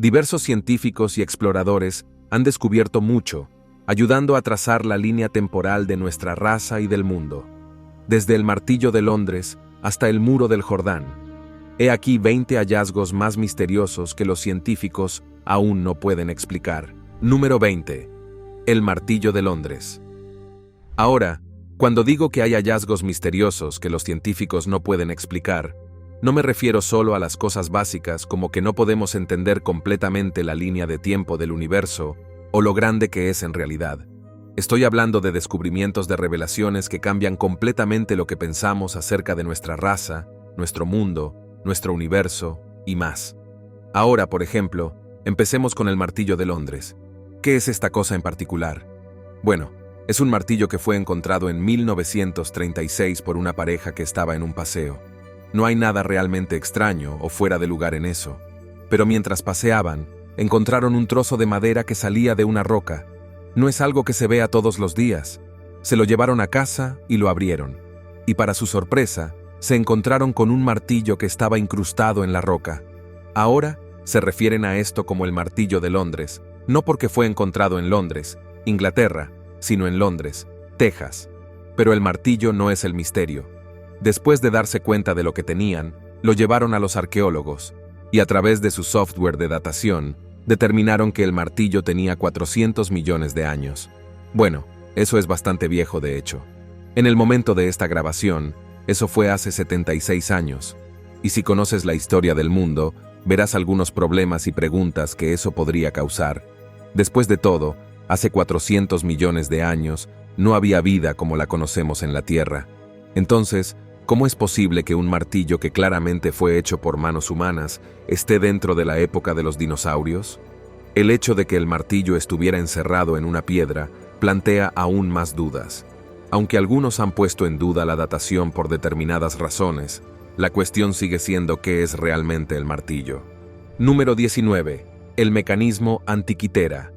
Diversos científicos y exploradores han descubierto mucho, ayudando a trazar la línea temporal de nuestra raza y del mundo. Desde el Martillo de Londres hasta el Muro del Jordán. He aquí 20 hallazgos más misteriosos que los científicos aún no pueden explicar. Número 20. El Martillo de Londres. Ahora, cuando digo que hay hallazgos misteriosos que los científicos no pueden explicar, no me refiero solo a las cosas básicas como que no podemos entender completamente la línea de tiempo del universo o lo grande que es en realidad. Estoy hablando de descubrimientos de revelaciones que cambian completamente lo que pensamos acerca de nuestra raza, nuestro mundo, nuestro universo y más. Ahora, por ejemplo, empecemos con el Martillo de Londres. ¿Qué es esta cosa en particular? Bueno, es un martillo que fue encontrado en 1936 por una pareja que estaba en un paseo. No hay nada realmente extraño o fuera de lugar en eso. Pero mientras paseaban, encontraron un trozo de madera que salía de una roca. No es algo que se vea todos los días. Se lo llevaron a casa y lo abrieron. Y para su sorpresa, se encontraron con un martillo que estaba incrustado en la roca. Ahora, se refieren a esto como el Martillo de Londres, no porque fue encontrado en Londres, Inglaterra, sino en Londres, Texas. Pero el martillo no es el misterio. Después de darse cuenta de lo que tenían, lo llevaron a los arqueólogos, y a través de su software de datación, determinaron que el martillo tenía 400 millones de años. Bueno, eso es bastante viejo de hecho. En el momento de esta grabación, eso fue hace 76 años. Y si conoces la historia del mundo, verás algunos problemas y preguntas que eso podría causar. Después de todo, hace 400 millones de años, no había vida como la conocemos en la Tierra. Entonces, ¿cómo es posible que un martillo que claramente fue hecho por manos humanas esté dentro de la época de los dinosaurios? El hecho de que el martillo estuviera encerrado en una piedra plantea aún más dudas. Aunque algunos han puesto en duda la datación por determinadas razones, la cuestión sigue siendo qué es realmente el martillo. Número 19. El mecanismo Antiquitera.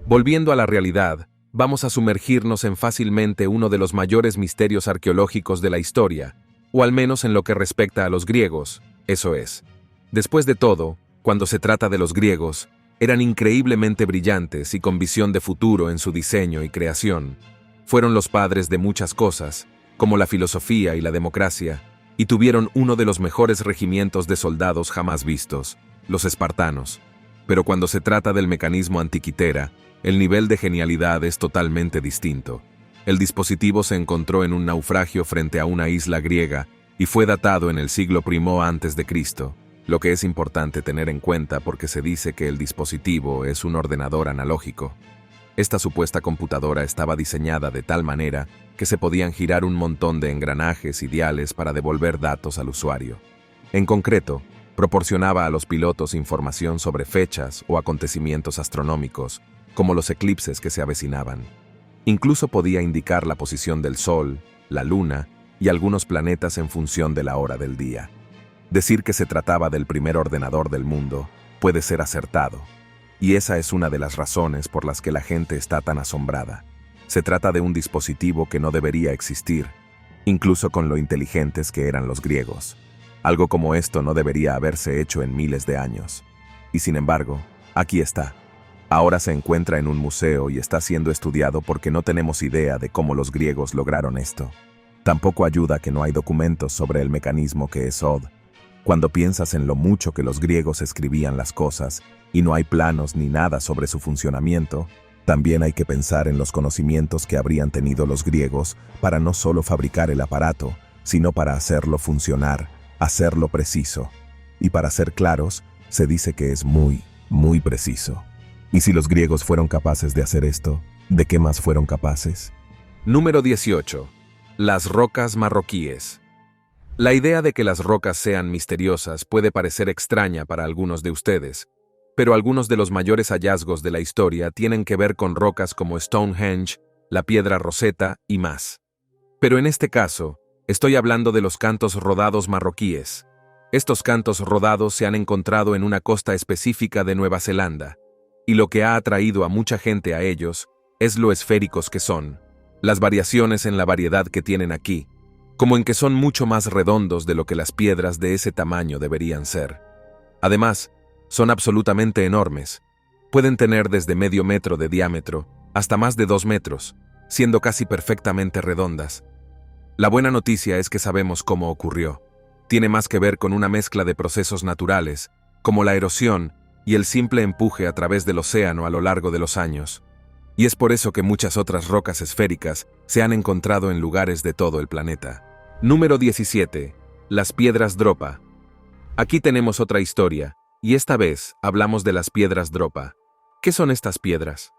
Volviendo a la realidad, vamos a sumergirnos en fácilmente uno de los mayores misterios arqueológicos de la historia, o al menos en lo que respecta a los griegos, eso es. Después de todo, cuando se trata de los griegos, eran increíblemente brillantes y con visión de futuro en su diseño y creación. Fueron los padres de muchas cosas, como la filosofía y la democracia, y tuvieron uno de los mejores regimientos de soldados jamás vistos, los espartanos. Pero cuando se trata del mecanismo Antiquitera, el nivel de genialidad es totalmente distinto. El dispositivo se encontró en un naufragio frente a una isla griega y fue datado en el siglo I a.C., lo que es importante tener en cuenta porque se dice que el dispositivo es un ordenador analógico. Esta supuesta computadora estaba diseñada de tal manera que se podían girar un montón de engranajes y diales para devolver datos al usuario. En concreto, proporcionaba a los pilotos información sobre fechas o acontecimientos astronómicos, como los eclipses que se avecinaban. Incluso podía indicar la posición del Sol, la Luna y algunos planetas en función de la hora del día. Decir que se trataba del primer ordenador del mundo puede ser acertado, y esa es una de las razones por las que la gente está tan asombrada. Se trata de un dispositivo que no debería existir, incluso con lo inteligentes que eran los griegos. Algo como esto no debería haberse hecho en miles de años. Y sin embargo, aquí está. Ahora se encuentra en un museo y está siendo estudiado porque no tenemos idea de cómo los griegos lograron esto. Tampoco ayuda que no hay documentos sobre el mecanismo que es OD. Cuando piensas en lo mucho que los griegos escribían las cosas y no hay planos ni nada sobre su funcionamiento, también hay que pensar en los conocimientos que habrían tenido los griegos para no solo fabricar el aparato, sino para hacerlo funcionar, hacerlo preciso. Y para ser claros, se dice que es muy, muy preciso. Y si los griegos fueron capaces de hacer esto, ¿de qué más fueron capaces? Número 18. Las rocas marroquíes. La idea de que las rocas sean misteriosas puede parecer extraña para algunos de ustedes, pero algunos de los mayores hallazgos de la historia tienen que ver con rocas como Stonehenge, la Piedra Rosetta y más. Pero en este caso, estoy hablando de los cantos rodados marroquíes. Estos cantos rodados se han encontrado en una costa específica de Nueva Zelanda, y lo que ha atraído a mucha gente a ellos es lo esféricos que son, las variaciones en la variedad que tienen aquí, como en que son mucho más redondos de lo que las piedras de ese tamaño deberían ser. Además, Son absolutamente enormes. Pueden tener desde medio metro de diámetro hasta más de 2 metros, siendo casi perfectamente redondas. La buena noticia es que sabemos cómo ocurrió. Tiene más que ver con una mezcla de procesos naturales, como la erosión y el simple empuje a través del océano a lo largo de los años. Y es por eso que muchas otras rocas esféricas se han encontrado en lugares de todo el planeta. Número 17. Las piedras Dropa. Aquí tenemos otra historia, y esta vez hablamos de las piedras Dropa. ¿Qué son estas piedras?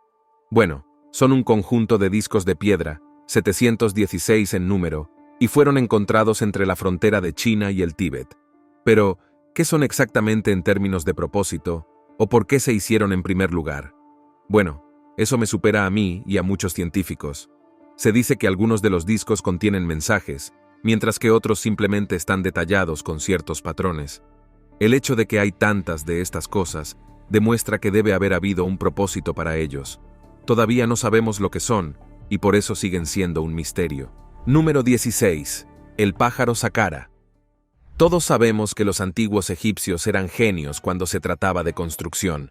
Bueno, son un conjunto de discos de piedra, 716 en número, y fueron encontrados entre la frontera de China y el Tíbet. Pero, ¿qué son exactamente en términos de propósito, o por qué se hicieron en primer lugar? Bueno, eso me supera a mí y a muchos científicos. Se dice que algunos de los discos contienen mensajes, mientras que otros simplemente están detallados con ciertos patrones. El hecho de que hay tantas de estas cosas demuestra que debe haber habido un propósito para ellos. Todavía no sabemos lo que son, y por eso siguen siendo un misterio. Número 16. El pájaro Saqqara. Todos sabemos que los antiguos egipcios eran genios cuando se trataba de construcción.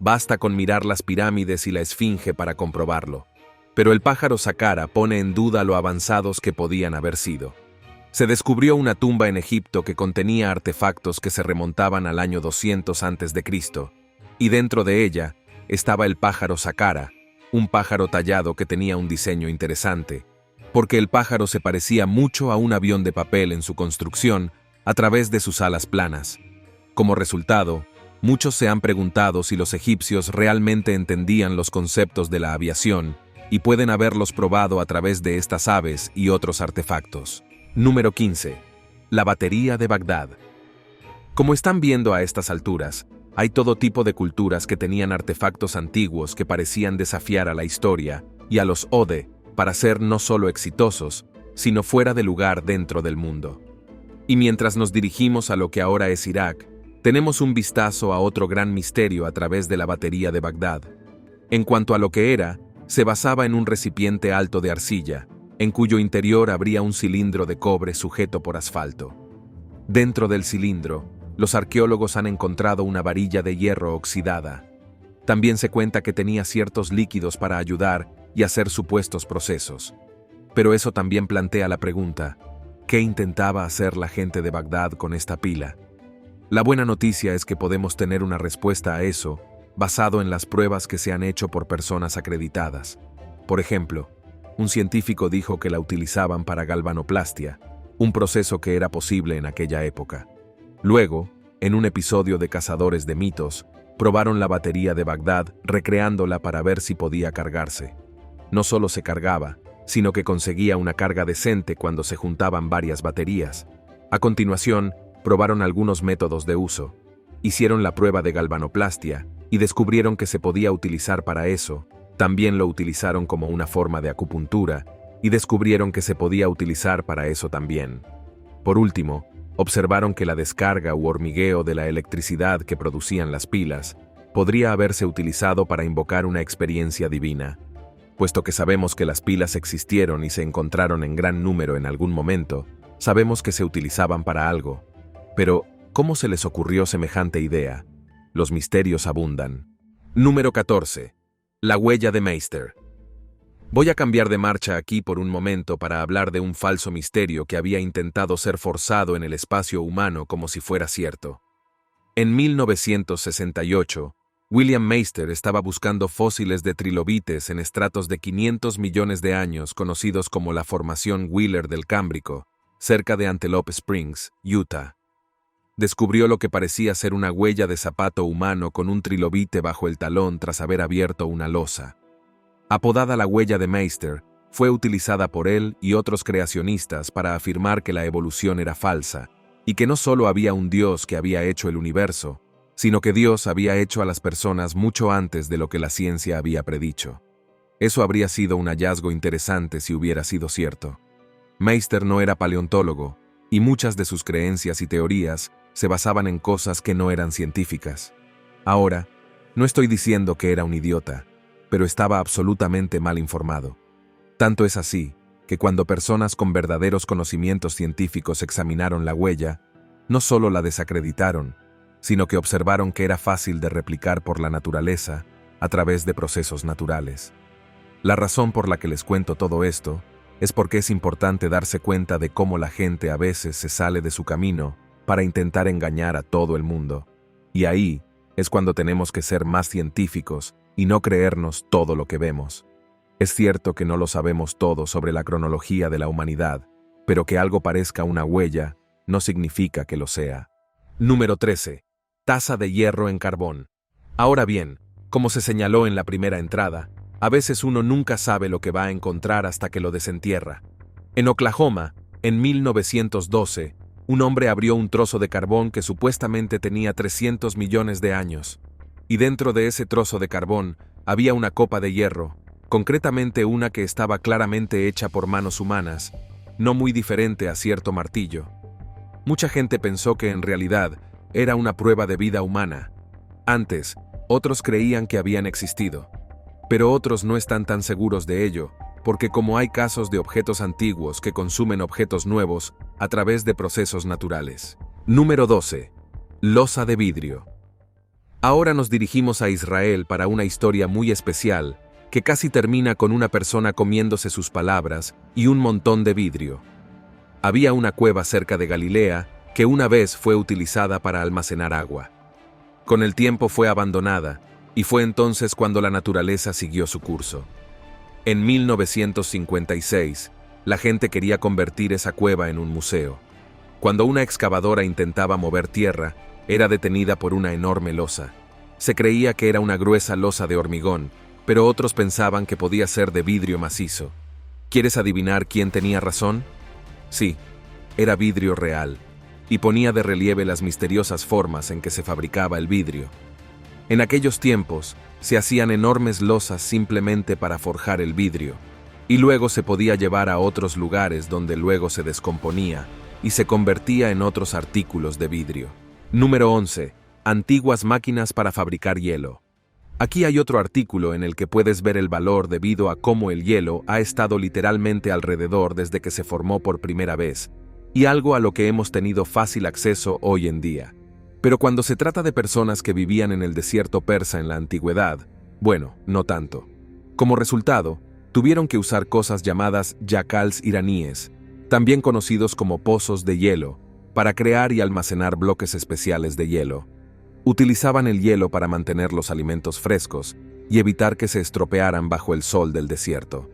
Basta con mirar las pirámides y la esfinge para comprobarlo. Pero el pájaro Saqqara pone en duda lo avanzados que podían haber sido. Se descubrió una tumba en Egipto que contenía artefactos que se remontaban al año 200 a.C., y dentro de ella estaba el pájaro Saqqara, un pájaro tallado que tenía un diseño interesante, porque el pájaro se parecía mucho a un avión de papel en su construcción a través de sus alas planas. Como resultado, muchos se han preguntado si los egipcios realmente entendían los conceptos de la aviación y pueden haberlos probado a través de estas aves y otros artefactos. Número 15. La batería de Bagdad. Como están viendo a estas alturas, hay todo tipo de culturas que tenían artefactos antiguos que parecían desafiar a la historia y a los Ode para ser no solo exitosos, sino fuera de lugar dentro del mundo. Y mientras nos dirigimos a lo que ahora es Irak, tenemos un vistazo a otro gran misterio a través de la batería de Bagdad. En cuanto a lo que era, se basaba en un recipiente alto de arcilla, en cuyo interior habría un cilindro de cobre sujeto por asfalto. Dentro del cilindro, los arqueólogos han encontrado una varilla de hierro oxidada. También se cuenta que tenía ciertos líquidos para ayudar y hacer supuestos procesos. Pero eso también plantea la pregunta: ¿qué intentaba hacer la gente de Bagdad con esta pila? La buena noticia es que podemos tener una respuesta a eso basado en las pruebas que se han hecho por personas acreditadas. Por ejemplo, un científico dijo que la utilizaban para galvanoplastia, un proceso que era posible en aquella época. Luego, en un episodio de Cazadores de Mitos, probaron la batería de Bagdad recreándola para ver si podía cargarse. No solo se cargaba, sino que conseguía una carga decente cuando se juntaban varias baterías. A continuación, probaron algunos métodos de uso. Hicieron la prueba de galvanoplastia y descubrieron que se podía utilizar para eso. También lo utilizaron como una forma de acupuntura y descubrieron que se podía utilizar para eso también. Por último, observaron que la descarga u hormigueo de la electricidad que producían las pilas podría haberse utilizado para invocar una experiencia divina. Puesto que sabemos que las pilas existieron y se encontraron en gran número en algún momento, sabemos que se utilizaban para algo. Pero, ¿cómo se les ocurrió semejante idea? Los misterios abundan. Número 14. La huella de Meister. Voy a cambiar de marcha aquí por un momento para hablar de un falso misterio que había intentado ser forzado en el espacio humano como si fuera cierto. En 1968, William Meister estaba buscando fósiles de trilobites en estratos de 500 millones de años conocidos como la Formación Wheeler del Cámbrico, cerca de Antelope Springs, Utah. Descubrió lo que parecía ser una huella de zapato humano con un trilobite bajo el talón tras haber abierto una losa. Apodada la huella de Meister, fue utilizada por él y otros creacionistas para afirmar que la evolución era falsa, y que no solo había un Dios que había hecho el universo, sino que Dios había hecho a las personas mucho antes de lo que la ciencia había predicho. Eso habría sido un hallazgo interesante si hubiera sido cierto. Meister no era paleontólogo, y muchas de sus creencias y teorías se basaban en cosas que no eran científicas. Ahora, no estoy diciendo que era un idiota, pero estaba absolutamente mal informado. Tanto es así, que cuando personas con verdaderos conocimientos científicos examinaron la huella, no solo la desacreditaron, sino que observaron que era fácil de replicar por la naturaleza a través de procesos naturales. La razón por la que les cuento todo esto es porque es importante darse cuenta de cómo la gente a veces se sale de su camino para intentar engañar a todo el mundo. Y ahí es cuando tenemos que ser más científicos y no creernos todo lo que vemos. Es cierto que no lo sabemos todo sobre la cronología de la humanidad, pero que algo parezca una huella no significa que lo sea. Número 13. Taza de hierro en carbón. Ahora bien, como se señaló en la primera entrada, a veces uno nunca sabe lo que va a encontrar hasta que lo desentierra. En Oklahoma, en 1912, un hombre abrió un trozo de carbón que supuestamente tenía 300 millones de años. Y dentro de ese trozo de carbón había una copa de hierro, concretamente una que estaba claramente hecha por manos humanas, no muy diferente a cierto martillo. Mucha gente pensó que en realidad era una prueba de vida humana. Antes, otros creían que habían existido. Pero otros no están tan seguros de ello, porque como hay casos de objetos antiguos que consumen objetos nuevos a través de procesos naturales. Número 12. Losa de vidrio. Ahora nos dirigimos a Israel para una historia muy especial, que casi termina con una persona comiéndose sus palabras y un montón de vidrio. Había una cueva cerca de Galilea que una vez fue utilizada para almacenar agua. Con el tiempo fue abandonada, y fue entonces cuando la naturaleza siguió su curso. En 1956, la gente quería convertir esa cueva en un museo. Cuando una excavadora intentaba mover tierra, era detenida por una enorme losa. Se creía que era una gruesa losa de hormigón, pero otros pensaban que podía ser de vidrio macizo. ¿Quieres adivinar quién tenía razón? Sí, era vidrio real, y ponía de relieve las misteriosas formas en que se fabricaba el vidrio. En aquellos tiempos, se hacían enormes losas simplemente para forjar el vidrio, y luego se podía llevar a otros lugares donde luego se descomponía y se convertía en otros artículos de vidrio. Número 11. Antiguas máquinas para fabricar hielo. Aquí hay otro artículo en el que puedes ver el valor debido a cómo el hielo ha estado literalmente alrededor desde que se formó por primera vez, y algo a lo que hemos tenido fácil acceso hoy en día. Pero cuando se trata de personas que vivían en el desierto persa en la antigüedad, bueno, no tanto. Como resultado, tuvieron que usar cosas llamadas yacals iraníes, también conocidos como pozos de hielo, para crear y almacenar bloques especiales de hielo. Utilizaban el hielo para mantener los alimentos frescos y evitar que se estropearan bajo el sol del desierto.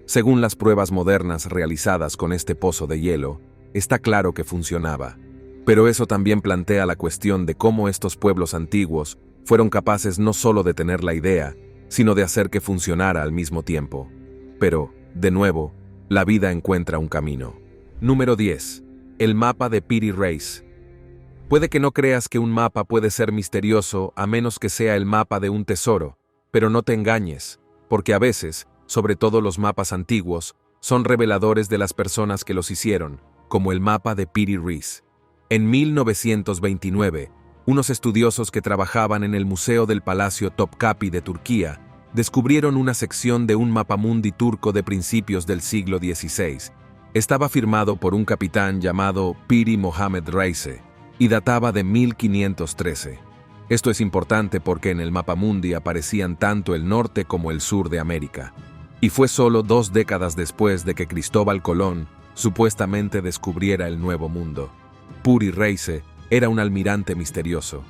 Según las pruebas modernas realizadas con este pozo de hielo, está claro que funcionaba. Pero eso también plantea la cuestión de cómo estos pueblos antiguos fueron capaces no solo de tener la idea, sino de hacer que funcionara al mismo tiempo. Pero, de nuevo, la vida encuentra un camino. Número 10. El mapa de Piri Reis. Puede que no creas que un mapa puede ser misterioso a menos que sea el mapa de un tesoro, pero no te engañes, porque a veces, sobre todo los mapas antiguos, son reveladores de las personas que los hicieron, como el mapa de Piri Reis. En 1929, unos estudiosos que trabajaban en el Museo del Palacio Topkapi de Turquía descubrieron una sección de un mapamundi turco de principios del siglo XVI. Estaba firmado por un capitán llamado Piri Mohamed Reise y databa de 1513. Esto es importante porque en el mapamundi aparecían tanto el norte como el sur de América. Y fue solo 2 décadas después de que Cristóbal Colón supuestamente descubriera el Nuevo Mundo. Piri Reise era un almirante misterioso,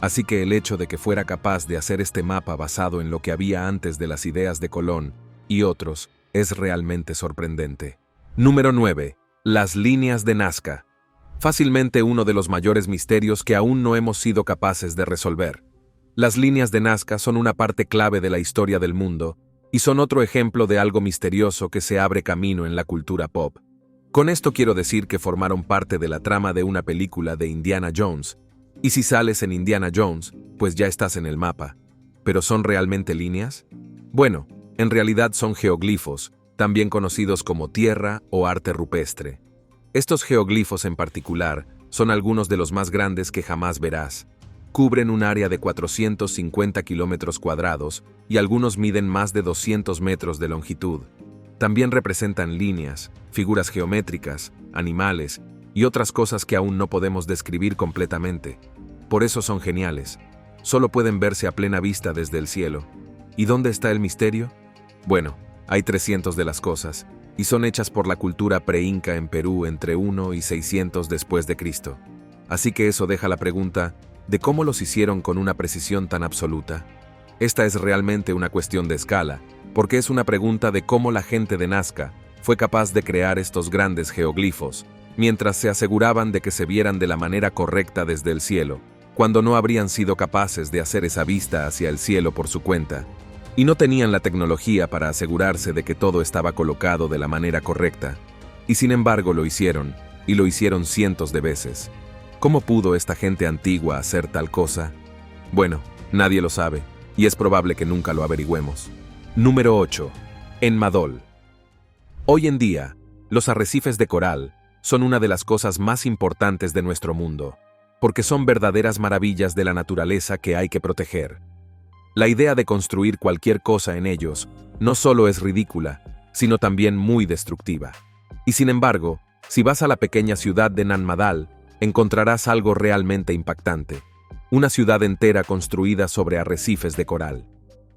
así que el hecho de que fuera capaz de hacer este mapa basado en lo que había antes de las ideas de Colón y otros es realmente sorprendente. Número 9. Las líneas de Nazca. Fácilmente uno de los mayores misterios que aún no hemos sido capaces de resolver. Las líneas de Nazca son una parte clave de la historia del mundo y son otro ejemplo de algo misterioso que se abre camino en la cultura pop. Con esto quiero decir que formaron parte de la trama de una película de Indiana Jones, y si sales en Indiana Jones, pues ya estás en el mapa. ¿Pero son realmente líneas? Bueno, en realidad son geoglifos, también conocidos como tierra o arte rupestre. Estos geoglifos en particular son algunos de los más grandes que jamás verás. Cubren un área de 450 kilómetros cuadrados y algunos miden más de 200 metros de longitud. También representan líneas, figuras geométricas, animales y otras cosas que aún no podemos describir completamente. Por eso son geniales. Solo pueden verse a plena vista desde el cielo. ¿Y dónde está el misterio? Bueno, hay 300 de las cosas, y son hechas por la cultura pre-inca en Perú entre 1 y 600 después de Cristo. Así que eso deja la pregunta de cómo los hicieron con una precisión tan absoluta. Esta es realmente una cuestión de escala, porque es una pregunta de cómo la gente de Nazca fue capaz de crear estos grandes geoglifos, mientras se aseguraban de que se vieran de la manera correcta desde el cielo, cuando no habrían sido capaces de hacer esa vista hacia el cielo por su cuenta, y no tenían la tecnología para asegurarse de que todo estaba colocado de la manera correcta. Y sin embargo lo hicieron, y lo hicieron cientos de veces. ¿Cómo pudo esta gente antigua hacer tal cosa? Bueno, nadie lo sabe, y es probable que nunca lo averigüemos. Número 8. En Madol. Hoy en día, los arrecifes de coral son una de las cosas más importantes de nuestro mundo, porque son verdaderas maravillas de la naturaleza que hay que proteger. La idea de construir cualquier cosa en ellos no solo es ridícula, sino también muy destructiva. Y sin embargo, si vas a la pequeña ciudad de Nanmadal, encontrarás algo realmente impactante. Una ciudad entera construida sobre arrecifes de coral.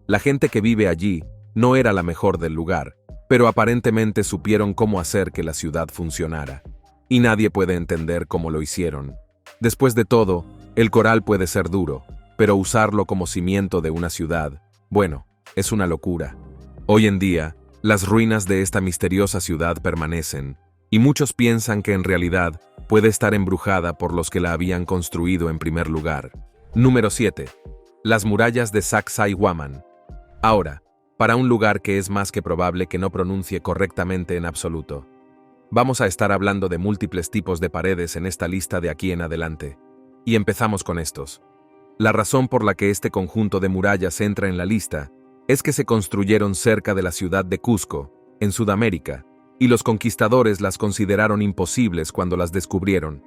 La gente que vive allí no era la mejor del lugar, pero aparentemente supieron cómo hacer que la ciudad funcionara. Y nadie puede entender cómo lo hicieron. Después de todo, el coral puede ser duro, pero usarlo como cimiento de una ciudad, bueno, es una locura. Hoy en día, las ruinas de esta misteriosa ciudad permanecen, y muchos piensan que en realidad puede estar embrujada por los que la habían construido en primer lugar. Número 7. Las murallas de Sacsayhuaman. Ahora, para un lugar que es más que probable que no pronuncie correctamente en absoluto. Vamos a estar hablando de múltiples tipos de paredes en esta lista de aquí en adelante. Y empezamos con estos. La razón por la que este conjunto de murallas entra en la lista es que se construyeron cerca de la ciudad de Cusco, en Sudamérica, y los conquistadores las consideraron imposibles cuando las descubrieron.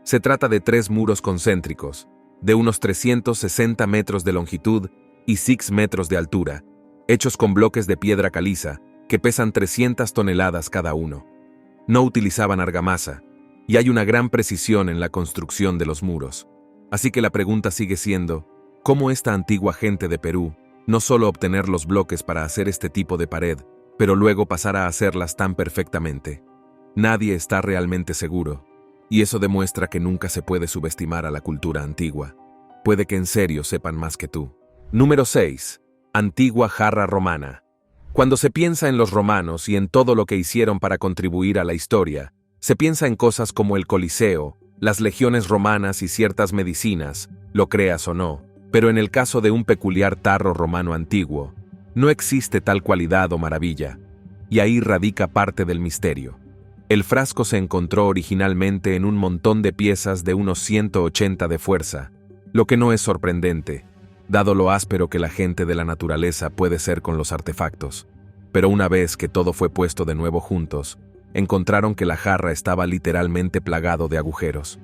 Se trata de 3 muros concéntricos, de unos 360 metros de longitud y 6 metros de altura, hechos con bloques de piedra caliza, que pesan 300 toneladas cada uno. No utilizaban argamasa, y hay una gran precisión en la construcción de los muros. Así que la pregunta sigue siendo, ¿cómo esta antigua gente de Perú no solo obtener los bloques para hacer este tipo de pared, pero luego pasar a hacerlas tan perfectamente? Nadie está realmente seguro, y eso demuestra que nunca se puede subestimar a la cultura antigua. Puede que en serio sepan más que tú. Número 6. Antigua jarra romana. Cuando se piensa en los romanos y en todo lo que hicieron para contribuir a la historia, se piensa en cosas como el Coliseo, las legiones romanas y ciertas medicinas, lo creas o no, pero en el caso de un peculiar tarro romano antiguo, no existe tal cualidad o maravilla, y ahí radica parte del misterio. El frasco se encontró originalmente en un montón de piezas de unos 180 de fuerza, lo que no es sorprendente, dado lo áspero que la gente de la naturaleza puede ser con los artefactos. Pero una vez que todo fue puesto de nuevo juntos, encontraron que la jarra estaba literalmente plagado de agujeros.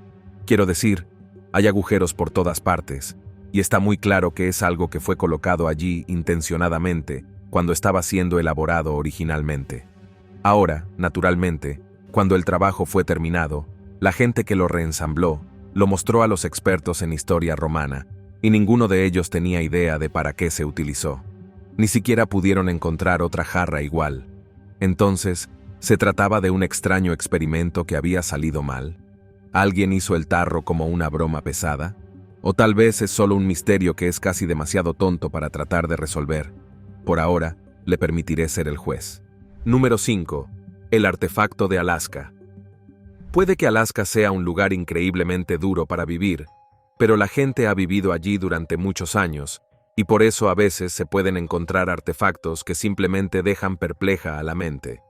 Quiero decir, hay agujeros por todas partes, y está muy claro que es algo que fue colocado allí intencionadamente cuando estaba siendo elaborado originalmente. Ahora, naturalmente, cuando el trabajo fue terminado, la gente que lo reensambló lo mostró a los expertos en historia romana, y ninguno de ellos tenía idea de para qué se utilizó. Ni siquiera pudieron encontrar otra jarra igual. Entonces, ¿se trataba de un extraño experimento que había salido mal? ¿Alguien hizo el tarro como una broma pesada? ¿O tal vez es solo un misterio que es casi demasiado tonto para tratar de resolver? Por ahora, le permitiré ser el juez. Número 5. El artefacto de Alaska. Puede que Alaska sea un lugar increíblemente duro para vivir, pero la gente ha vivido allí durante muchos años, y por eso a veces se pueden encontrar artefactos que simplemente dejan perpleja a la mente.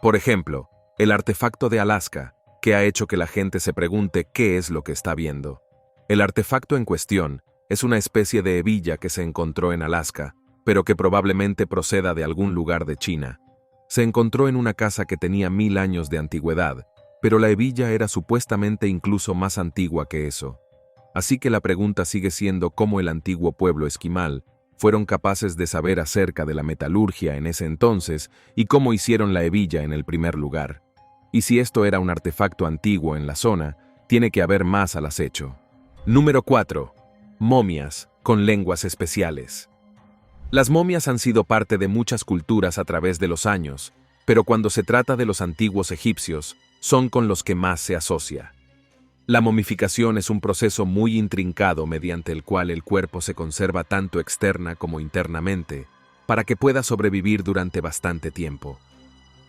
Por ejemplo, el artefacto de Alaska, que ha hecho que la gente se pregunte qué es lo que está viendo. El artefacto en cuestión es una especie de hebilla que se encontró en Alaska, pero que probablemente proceda de algún lugar de China. Se encontró en una casa que tenía 1000 años de antigüedad, pero la hebilla era supuestamente incluso más antigua que eso. Así que la pregunta sigue siendo cómo el antiguo pueblo esquimal fueron capaces de saber acerca de la metalurgia en ese entonces y cómo hicieron la hebilla en el primer lugar. Y si esto era un artefacto antiguo en la zona, tiene que haber más al acecho. Número 4. Momias con lenguas especiales. Las momias han sido parte de muchas culturas a través de los años, pero cuando se trata de los antiguos egipcios, son con los que más se asocia. La momificación es un proceso muy intrincado mediante el cual el cuerpo se conserva tanto externa como internamente, para que pueda sobrevivir durante bastante tiempo.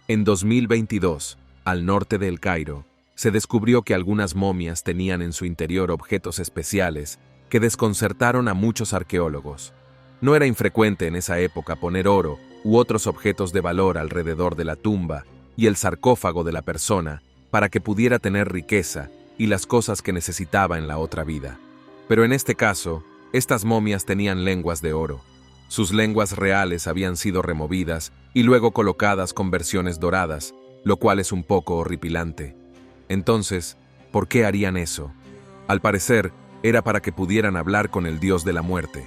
En 2022, al norte de El Cairo, se descubrió que algunas momias tenían en su interior objetos especiales que desconcertaron a muchos arqueólogos. No era infrecuente en esa época poner oro u otros objetos de valor alrededor de la tumba y el sarcófago de la persona para que pudiera tener riqueza y las cosas que necesitaba en la otra vida. Pero en este caso, estas momias tenían lenguas de oro. Sus lenguas reales habían sido removidas y luego colocadas con versiones doradas, lo cual es un poco horripilante. Entonces, ¿por qué harían eso? Al parecer, era para que pudieran hablar con el dios de la muerte.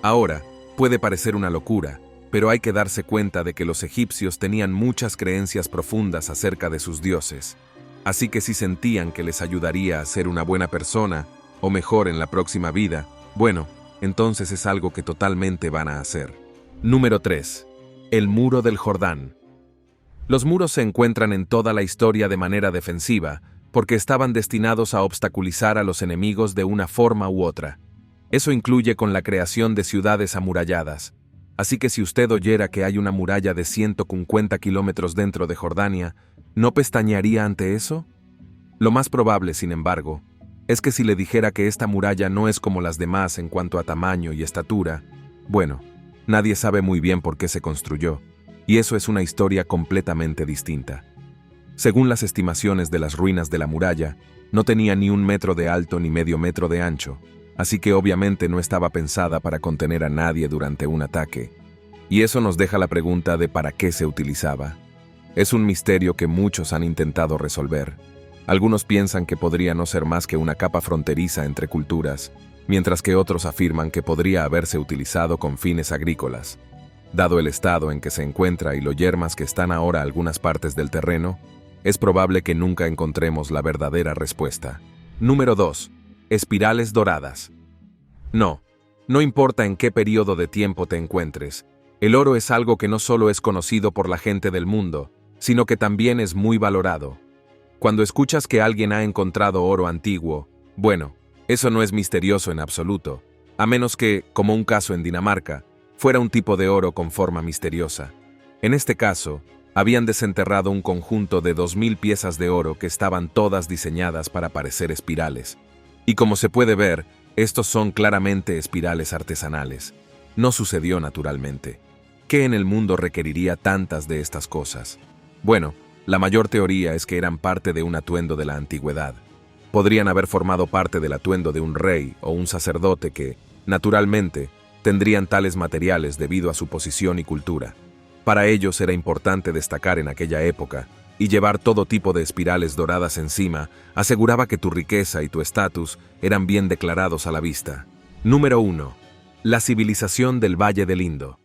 Ahora, puede parecer una locura, pero hay que darse cuenta de que los egipcios tenían muchas creencias profundas acerca de sus dioses. Así que si sentían que les ayudaría a ser una buena persona, o mejor en la próxima vida, bueno, entonces es algo que totalmente van a hacer. Número 3. El muro del Jordán. Los muros se encuentran en toda la historia de manera defensiva, porque estaban destinados a obstaculizar a los enemigos de una forma u otra. Eso incluye con la creación de ciudades amuralladas. Así que si usted oyera que hay una muralla de 150 kilómetros dentro de Jordania, ¿no pestañearía ante eso? Lo más probable, sin embargo, es que si le dijera que esta muralla no es como las demás en cuanto a tamaño y estatura, bueno, nadie sabe muy bien por qué se construyó, y eso es una historia completamente distinta. Según las estimaciones de las ruinas de la muralla, no tenía ni 1 metro de alto ni medio metro de ancho, así que obviamente no estaba pensada para contener a nadie durante un ataque. Y eso nos deja la pregunta de para qué se utilizaba. Es un misterio que muchos han intentado resolver. Algunos piensan que podría no ser más que una capa fronteriza entre culturas, mientras que otros afirman que podría haberse utilizado con fines agrícolas. Dado el estado en que se encuentra y lo yermas que están ahora algunas partes del terreno, es probable que nunca encontremos la verdadera respuesta. Número 2. Espirales doradas. No importa en qué periodo de tiempo te encuentres, el oro es algo que no solo es conocido por la gente del mundo, sino que también es muy valorado. Cuando escuchas que alguien ha encontrado oro antiguo, bueno, eso no es misterioso en absoluto, a menos que, como un caso en Dinamarca, fuera un tipo de oro con forma misteriosa. En este caso, habían desenterrado un conjunto de 2000 piezas de oro que estaban todas diseñadas para parecer espirales. Y como se puede ver, estos son claramente espirales artesanales. No sucedió naturalmente. ¿Qué en el mundo requeriría tantas de estas cosas? Bueno, la mayor teoría es que eran parte de un atuendo de la antigüedad. Podrían haber formado parte del atuendo de un rey o un sacerdote que, naturalmente, tendrían tales materiales debido a su posición y cultura. Para ellos era importante destacar en aquella época, y llevar todo tipo de espirales doradas encima aseguraba que tu riqueza y tu estatus eran bien declarados a la vista. Número 1. La civilización del Valle del Indo.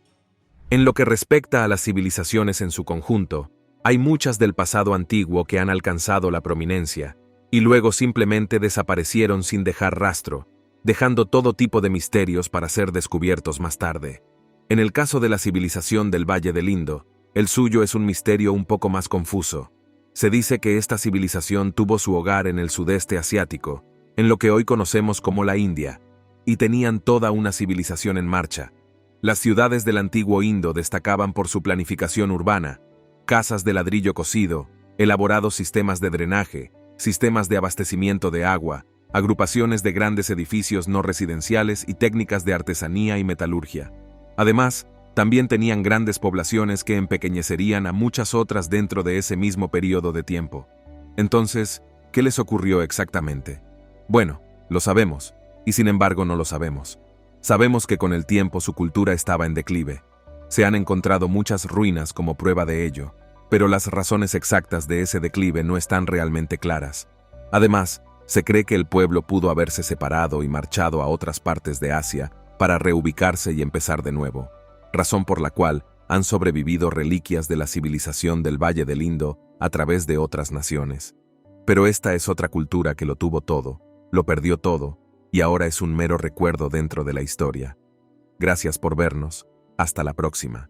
En lo que respecta a las civilizaciones en su conjunto, hay muchas del pasado antiguo que han alcanzado la prominencia, y luego simplemente desaparecieron sin dejar rastro, dejando todo tipo de misterios para ser descubiertos más tarde. En el caso de la civilización del Valle del Indo, el suyo es un misterio un poco más confuso. Se dice que esta civilización tuvo su hogar en el sudeste asiático, en lo que hoy conocemos como la India, y tenían toda una civilización en marcha. Las ciudades del antiguo Indo destacaban por su planificación urbana, casas de ladrillo cocido, elaborados sistemas de drenaje, sistemas de abastecimiento de agua, agrupaciones de grandes edificios no residenciales y técnicas de artesanía y metalurgia. Además, también tenían grandes poblaciones que empequeñecerían a muchas otras dentro de ese mismo periodo de tiempo. Entonces, ¿qué les ocurrió exactamente? Bueno, lo sabemos, y sin embargo no lo sabemos. Sabemos que con el tiempo su cultura estaba en declive. Se han encontrado muchas ruinas como prueba de ello, pero las razones exactas de ese declive no están realmente claras. Además, se cree que el pueblo pudo haberse separado y marchado a otras partes de Asia para reubicarse y empezar de nuevo, razón por la cual han sobrevivido reliquias de la civilización del Valle del Indo a través de otras naciones. Pero esta es otra cultura que lo tuvo todo, lo perdió todo, y ahora es un mero recuerdo dentro de la historia. Gracias por vernos. Hasta la próxima.